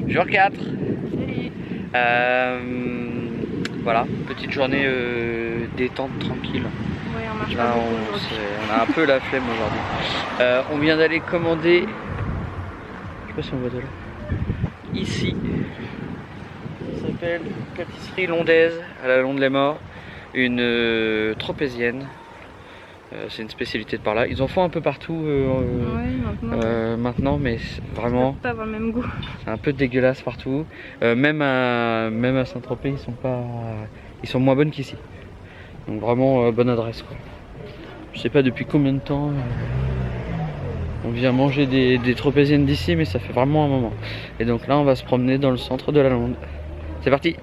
Jour 4. Salut. Voilà, petite journée détente, tranquille. Ouais, on marche Là, pas beaucoup aujourd'hui. on a un peu la flemme aujourd'hui. On vient d'aller commander, je sais pas si on voit de là, ici. Ça s'appelle pâtisserie londaise à la Londe-les-Morts, une tropézienne. C'est une spécialité de par là. Ils en font un peu partout Ouais, maintenant, mais vraiment pas avoir le même goût. c'est un peu dégueulasse partout. Même à Saint-Tropez, ils sont moins bonnes qu'ici. Donc vraiment bonne adresse quoi. Je sais pas depuis combien de temps on vient manger des tropéziennes d'ici, mais ça fait vraiment un moment. Et donc là on va se promener dans le centre de la Londe. C'est parti.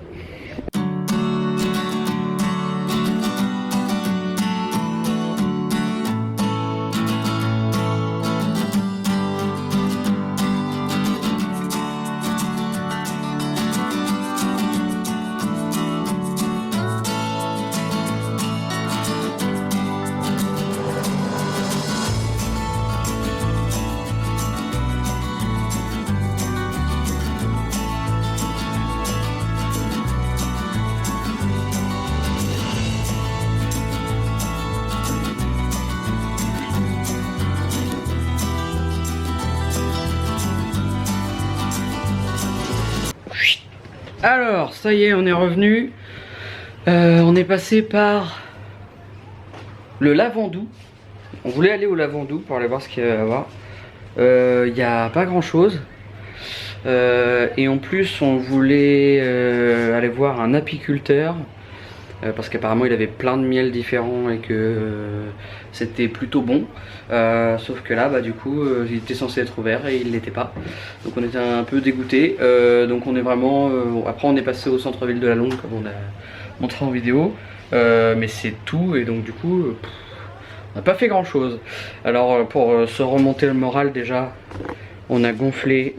Alors, ça y est, on est revenu. On est passé par le Lavandou. On voulait aller au Lavandou pour aller voir ce qu'il y avait à voir. Il n'y a pas grand chose. Et en plus, on voulait aller voir un apiculteur. Parce qu'apparemment il avait plein de miels différents et que c'était plutôt bon. Sauf que là, bah, du coup, il était censé être ouvert et il l'était pas. Donc on était un peu dégoûté. Donc on est vraiment. Après, on est passé au centre-ville de la Londe, comme on a montré en vidéo. Mais c'est tout. Et donc, du coup, on n'a pas fait grand chose. Alors, pour se remonter le moral, déjà, on a gonflé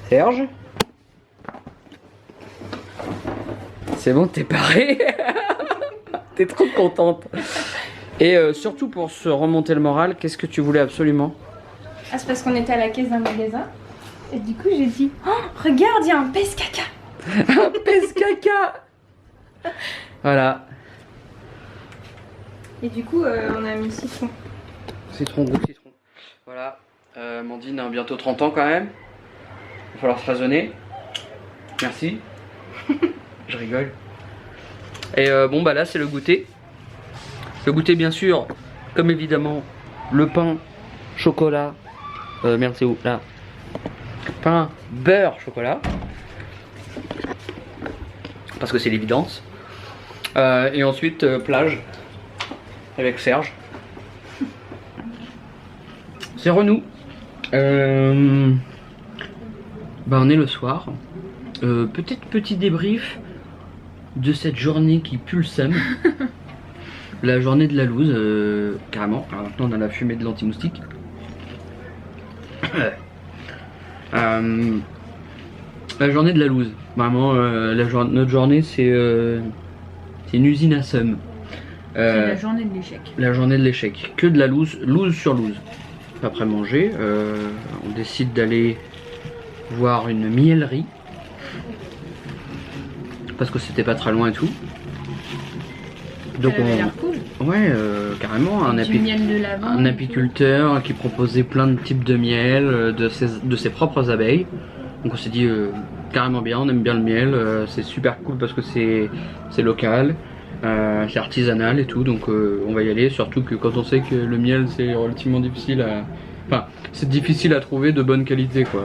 Serge. C'est bon, t'es paré. T'es trop contente. Et surtout pour se remonter le moral, qu'est-ce que tu voulais absolument? Ah, c'est parce qu'on était à la caisse d'un magasin. Et du coup, j'ai dit oh, regarde, il y a un pèse-caca. Un pèse-caca. Voilà. Et du coup, on a mis citron. Citron, gros citron. Voilà. Mandine a bientôt 30 ans quand même. Il va falloir se raisonner. Merci. Je rigole. Et bon bah là c'est le goûter. Le goûter bien sûr, comme évidemment, le pain, chocolat, merde c'est où là? Pain, beurre, chocolat. Parce que c'est l'évidence. Et ensuite plage avec Serge. C'est Renou. Bah on est le soir. Peut-être petit débrief de cette journée qui pue le seum. La journée de la loose, carrément. Alors maintenant on a la fumée de l'anti-moustique. La journée de la loose. Vraiment, notre journée c'est une usine à seum. C'est la journée de l'échec. La journée de l'échec. Que de la loose, loose sur loose. Après manger, on décide d'aller voir une miellerie. Parce que c'était pas très loin et tout. Donc ça avait l'air cool. Ouais, carrément un apiculteur qui proposait plein de types de miel de ses propres abeilles. Donc on s'est dit carrément bien, on aime bien le miel, c'est super cool parce que c'est local, c'est artisanal et tout, donc on va y aller. Surtout que quand on sait que le miel c'est relativement difficile à... Enfin, c'est difficile à trouver de bonne qualité quoi.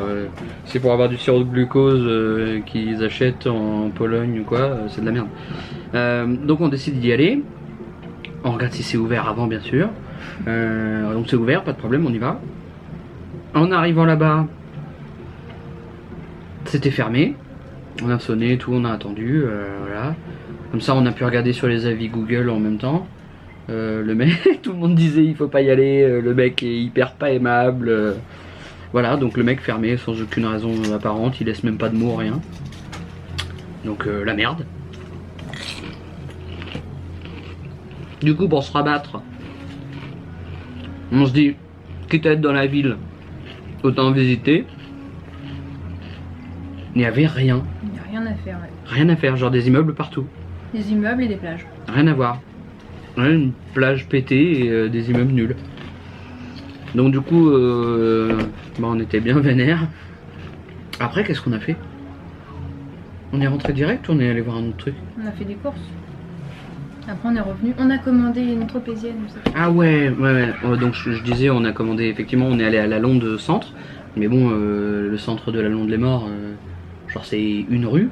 C'est pour avoir du sirop de glucose qu'ils achètent en Pologne ou quoi, c'est de la merde. Donc on décide d'y aller. On regarde si c'est ouvert avant bien sûr. Donc c'est ouvert, pas de problème, on y va. En arrivant là-bas, c'était fermé. On a sonné et tout, on a attendu, voilà. Comme ça on a pu regarder sur les avis Google en même temps. Le mec, tout le monde disait il faut pas y aller, le mec est hyper pas aimable. Voilà, donc le mec fermé sans aucune raison apparente, il laisse même pas de mots, rien. Donc la merde. Du coup pour se rabattre, on se dit, quitte à être dans la ville, autant visiter. Il n'y avait rien. Il n'y a rien à faire, ouais. Rien à faire, genre des immeubles partout. Des immeubles et des plages. Rien à voir. Ouais, une plage pétée et des immeubles nuls. Donc du coup, bah, on était bien vénère. Après, qu'est-ce qu'on a fait? On est rentré direct ou on est allé voir un autre truc? On a fait des courses. Après on est revenu. On a commandé une tropézienne. Ah ouais, donc je disais, on a commandé, effectivement, on est allé à la Londe centre. Mais bon, le centre de la Londe les Morts, genre c'est une rue.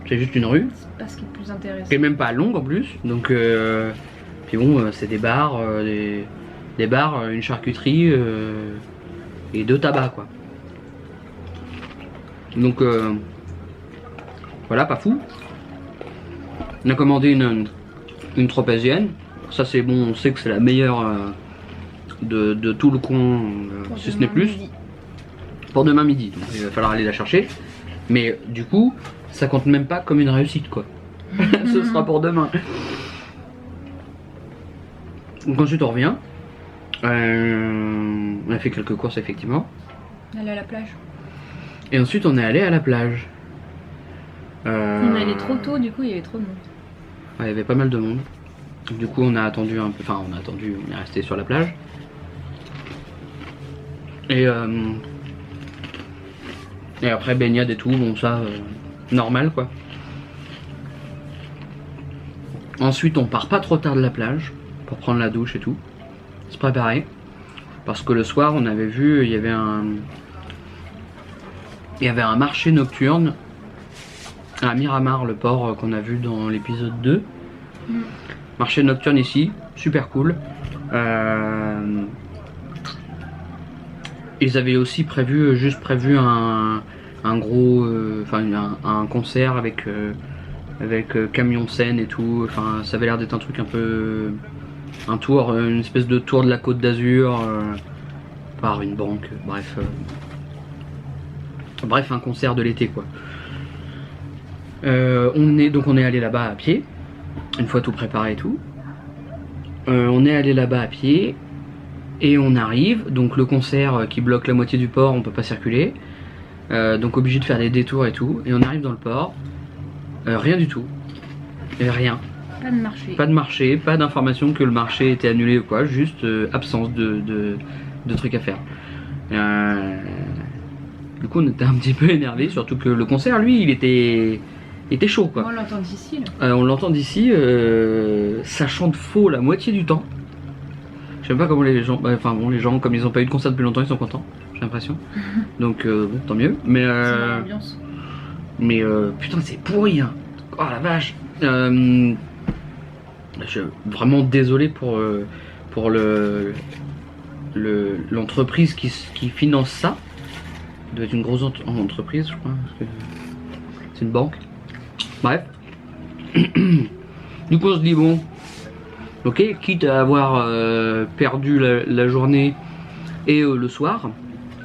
C'est juste une rue. C'est pas ce qui est le plus intéressant. Qui est même pas longue en plus. Donc, puis bon, c'est des bars, des bars, une charcuterie et deux tabacs quoi. Donc voilà, pas fou. On a commandé une tropézienne. Ça c'est bon, on sait que c'est la meilleure de tout le coin, si ce n'est plus. Midi. Pour demain midi, donc il va falloir aller la chercher. Mais du coup, ça compte même pas comme une réussite quoi. Ce sera pour demain. Donc ensuite on revient. On a fait quelques courses effectivement. Aller à la plage. Et ensuite on est allé à la plage. On est allé trop tôt, du coup il y avait trop de monde. Ouais, il y avait pas mal de monde. Du coup on a attendu un peu, enfin on a attendu, on est resté sur la plage. Et après baignade et tout, bon ça normal quoi. Ensuite on part pas trop tard de la plage pour prendre la douche et tout, se préparer. Parce que le soir on avait vu, il y avait un marché nocturne à Miramar, le port qu'on a vu dans l'épisode 2. Marché nocturne ici, super cool. Ils avaient aussi juste prévu un gros, un concert avec camion de scène et tout. Enfin, ça avait l'air d'être un truc un peu, un tour, une espèce de tour de la Côte d'Azur par une banque. Bref, un concert de l'été quoi. On est allé là-bas à pied, une fois tout préparé et tout. On est allé là-bas à pied et on arrive, donc le concert qui bloque la moitié du port, on peut pas circuler, donc obligé de faire des détours et tout. Et on arrive dans le port, rien du tout, rien. Pas de marché. Pas de marché, pas d'information que le marché était annulé ou quoi, juste absence de trucs à faire. Du coup on était un petit peu énervé, surtout que le concert lui il était chaud quoi. On l'entend d'ici là. On l'entend d'ici, ça chante faux la moitié du temps. Je sais pas comment les gens, les gens comme ils ont pas eu de concert depuis longtemps ils sont contents, j'ai l'impression. Donc bon tant mieux. Mais c'est l'ambiance. Mais putain c'est pourri hein. Oh la vache. Je suis vraiment désolé pour l'entreprise qui finance ça. Ça doit être une grosse entreprise je crois. Parce que c'est une banque. Bref. Du coup on se dit bon. Ok, quitte à avoir perdu la journée et le soir.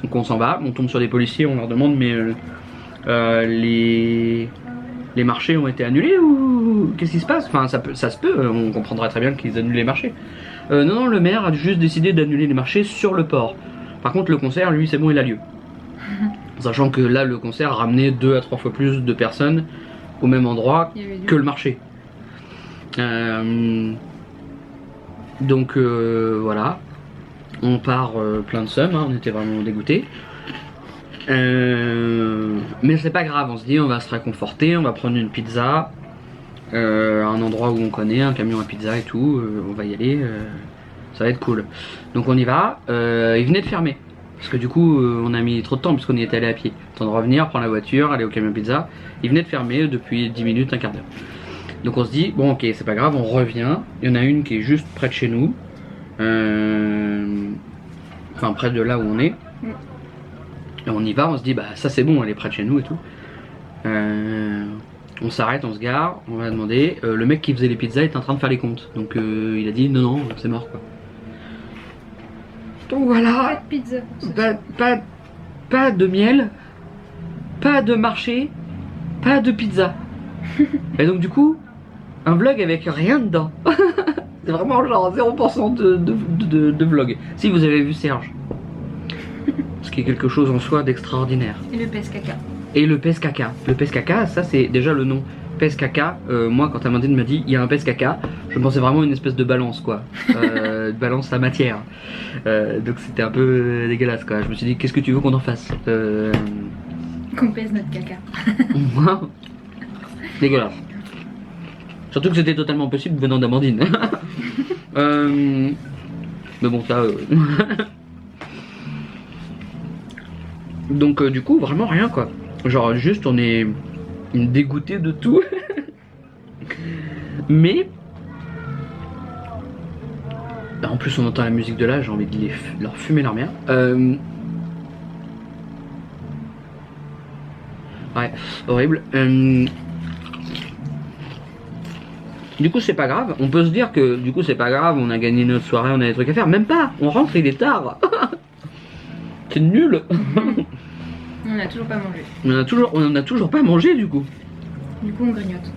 Donc on s'en va, on tombe sur des policiers, on leur demande mais les marchés ont été annulés ou qu'est-ce qui se passe? Enfin ça se peut, on comprendra très bien qu'ils annulent les marchés. Non, le maire a juste décidé d'annuler les marchés sur le port. Par contre le concert, lui c'est bon, il a lieu. Sachant que là le concert ramenait 2 à 3 fois plus de personnes au même endroit que le marché. Donc voilà, on part plein de seum, hein, on était vraiment dégoûtés. Mais c'est pas grave, on se dit on va se réconforter, on va prendre une pizza à un endroit où on connaît, un camion à pizza et tout, on va y aller, ça va être cool. Donc on y va, il venait de fermer. Parce que du coup on a mis trop de temps puisqu'on y était allé à pied. Temps de revenir, prendre la voiture, aller au camion pizza. Il venait de fermer depuis 10 minutes, un quart d'heure. Donc on se dit, bon ok c'est pas grave, on revient. Il y en a une qui est juste près de chez nous. Enfin près de là où on est. Et on y va, on se dit bah ça c'est bon, elle est près de chez nous et tout. On s'arrête, on se gare, on va demander. Le mec qui faisait les pizzas est en train de faire les comptes. Donc il a dit non c'est mort quoi. Donc voilà. Pas de pizza. Pas de miel, pas de marché, pas de pizza. Et donc du coup, un vlog avec rien dedans. C'est vraiment genre 0% de vlog. Si vous avez vu Serge, ce qui est quelque chose en soi d'extraordinaire. Et le pèse caca. Et le pèse caca. Le pèse caca, ça c'est déjà le nom. Pèse caca, moi quand Amandine m'a dit il y a un pèse caca, je pensais vraiment à une espèce de balance quoi. Balance la matière. Donc c'était un peu dégueulasse quoi. Je me suis dit qu'est-ce que tu veux qu'on en fasse Qu'on pèse notre caca. Dégueulasse. Surtout que c'était totalement possible venant d'Amandine. Mais bon ça... Donc du coup vraiment rien quoi. Genre juste on est dégoûté de tout. Mais en plus on entend la musique de là, j'ai envie de leur fumer leur mère. Ouais, horrible. Du coup c'est pas grave, on peut se dire que du coup c'est pas grave, on a gagné notre soirée, on a des trucs à faire. Même pas, on rentre, il est tard. C'est nul. On n'a toujours pas mangé. On a toujours pas mangé du coup. Du coup on grignote.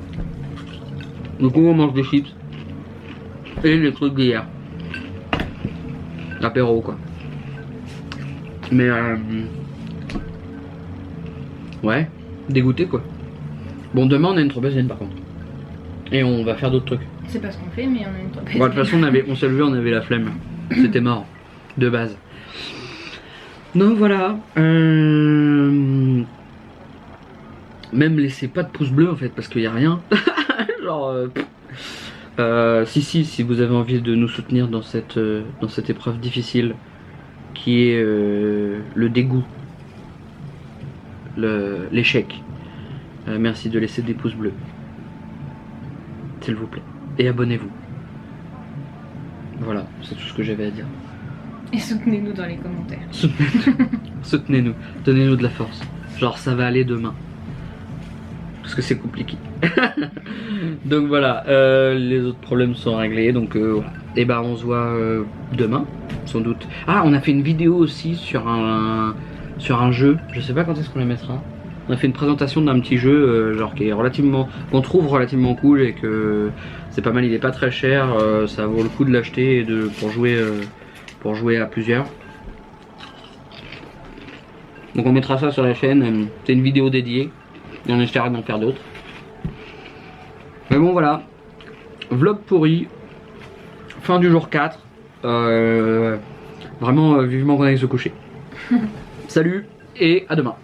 Du coup on mange des chips. Et les trucs d'hier. L'apéro quoi. Mais ouais, dégoûté quoi. Bon demain on a une tropézienne par contre. Et on va faire d'autres trucs. C'est pas ce qu'on fait mais on a une tropézienne. Bon, de toute façon on s'est levé, on avait la flemme. C'était mort. De base. Donc voilà. Même laissez pas de pouce bleu en fait parce qu'il y a rien. Genre si vous avez envie de nous soutenir dans cette épreuve difficile qui est le dégoût, l'échec, merci de laisser des pouces bleus s'il vous plaît et abonnez-vous. Voilà, c'est tout ce que j'avais à dire. Et soutenez-nous dans les commentaires. Soutenez-nous, donnez-nous de la force. Genre ça va aller demain. Parce que c'est compliqué. Donc voilà, les autres problèmes sont réglés. Donc voilà. Et bah on se voit demain, sans doute. Ah, on a fait une vidéo aussi sur un jeu. Je sais pas quand est-ce qu'on la mettra. On a fait une présentation d'un petit jeu genre qui est qu'on trouve relativement cool et que c'est pas mal. Il est pas très cher. Ça vaut le coup de l'acheter et pour jouer à plusieurs. Donc on mettra ça sur la chaîne. C'est une vidéo dédiée. Et on espère d'en faire d'autres. Mais bon voilà. Vlog pourri. Fin du jour 4. Vraiment vivement qu'on aille se coucher. Salut et à demain.